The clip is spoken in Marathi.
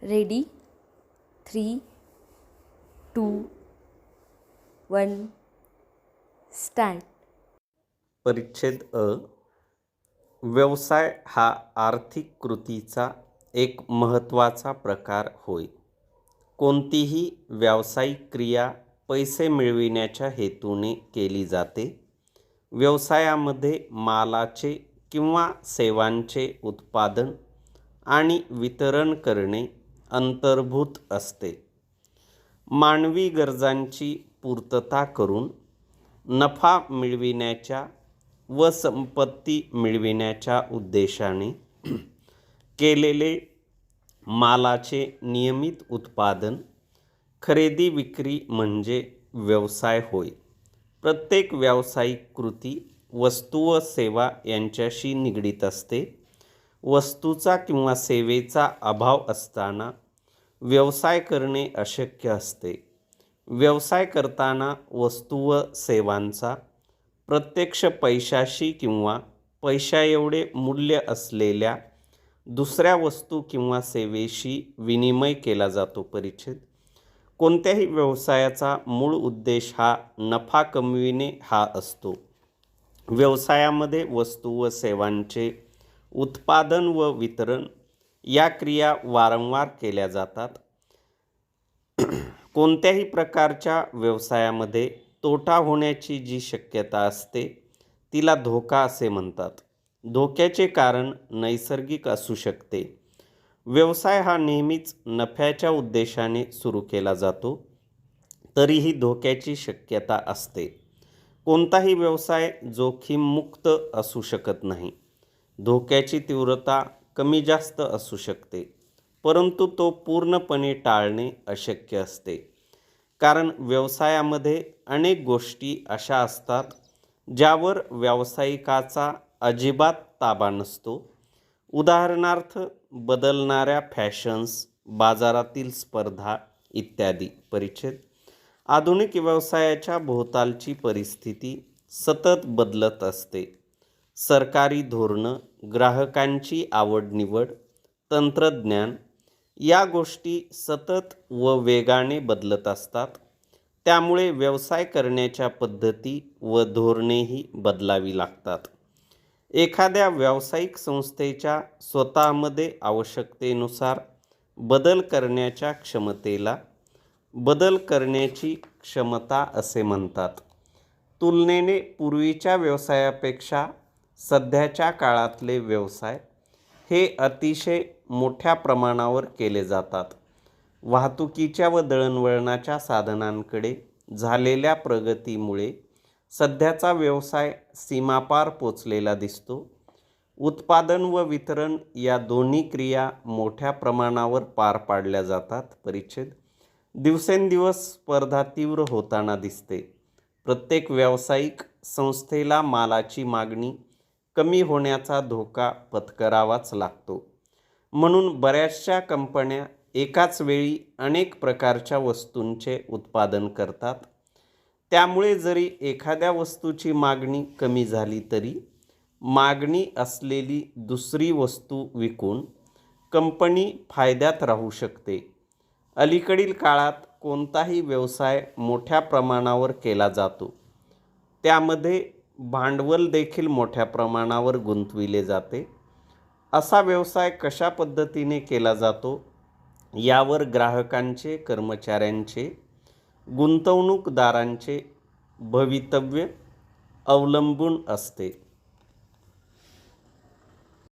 Ready 3 2 1 start. परिच्छेद अ. व्यवसाय हा आर्थिक कृतीचा एक महत्त्वाचा प्रकार होय. कोणतीही व्यावसायिक क्रिया पैसे मिळविण्याच्या हेतूने केली जाते. व्यवसायामध्ये मालाचे किंवा सेवांचे उत्पादन आणि वितरण करणे अंतर्भूत असते. मानवी गरजांची पूर्तता करून नफा मिळविण्याच्या व संपत्ती मिळविण्याच्या उद्देशाने केलेले मालाचे नियमित उत्पादन, खरेदी विक्री म्हणजे व्यवसाय होय. प्रत्येक व्यावसायिक कृती वस्तू व सेवा यांच्याशी निगडीत असते. वस्तूचा किंवा सेवेचा अभाव असताना व्यवसाय करणे अशक्य असते. व्यवसाय करताना वस्तू व सेवांचा प्रत्यक्ष पैशाशी किंवा पैशाएवढे मूल्य असलेल्या दुसऱ्या वस्तू किंवा सेवेशी विनिमय केला जातो. परिच्छेद. कोणत्याही व्यवसायाचा मूळ उद्देश हा नफा कमविणे हा असतो. व्यवसायामध्ये वस्तू व सेवांचे उत्पादन व वितरण या क्रिया वारंवार केल्या जातात. कोणत्याही प्रकारच्या व्यवसायामध्ये तोटा होण्याची जी शक्यता असते तिला धोका असे म्हणतात. धोक्याचे कारण नैसर्गिक असू शकते. व्यवसाय हा नेहमीच नफ्याच्या उद्देशाने सुरू केला जातो, तरीही धोक्याची शक्यता असते. कोणताही व्यवसाय जोखीममुक्त असू शकत नाही. धोक्याची तीव्रता कमी जास्त असू शकते, परंतु तो पूर्णपणे टाळणे अशक्य असते. कारण व्यवसायामध्ये अनेक गोष्टी अशा असतात ज्यावर व्यावसायिकाचा अजिबात ताबा नसतो. उदाहरणार्थ बदलणाऱ्या फॅशन्स, बाजारातील स्पर्धा इत्यादी. परिच्छेद. आधुनिक व्यवसायाच्या भोवतालची परिस्थिती सतत बदलत असते. सरकारी धोरणं, ग्राहकांची आवडनिवड, तंत्रज्ञान या गोष्टी सतत व वेगाने बदलत असतात. त्यामुळे व्यवसाय करण्याच्या पद्धती व धोरणेही बदलावी लागतात. एखाद्या व्यावसायिक संस्थेच्या स्वतःमध्ये आवश्यकतेनुसार बदल करण्याच्या क्षमतेला बदल करण्याची क्षमता असे म्हणतात. तुलनेने पूर्वीच्या व्यवसायापेक्षा सध्याच्या काळातले व्यवसाय हे अतिशय मोठ्या प्रमाणावर केले जातात. वाहतुकीच्या व दळणवळणाच्या साधनांकडे झालेल्या प्रगतीमुळे सध्याचा व्यवसाय सीमापार पोचलेला दिसतो. उत्पादन व वितरण या दोन्ही क्रिया मोठ्या प्रमाणावर पार पाडल्या जातात. परिच्छेद. दिवसेंदिवस स्पर्धा तीव्र होताना दिसते. प्रत्येक व्यावसायिक संस्थेला मालाची मागणी कमी होण्याचा धोका पत्करावाच लागतो. म्हणून बऱ्याचशा कंपन्या एकाच वेळी अनेक प्रकारच्या वस्तूंचे उत्पादन करतात. त्यामुळे जरी एखाद्या वस्तूची मागणी कमी झाली तरी मागणी असलेली दुसरी वस्तू विकून कंपनी फायद्यात राहू शकते. अलीकडील काळात कोणताही व्यवसाय मोठ्या प्रमाणावर केला जातो त्यामध्ये भांडवल देखील मोठ्या प्रमाणावर गुंतविले जाते. असा व्यवसाय कशा पद्धतीने केला जातो यावर ग्राहकांचे, कर्मचाऱ्यांचे, गुंतवणूकदारांचे भवितव्य अवलंबून असते.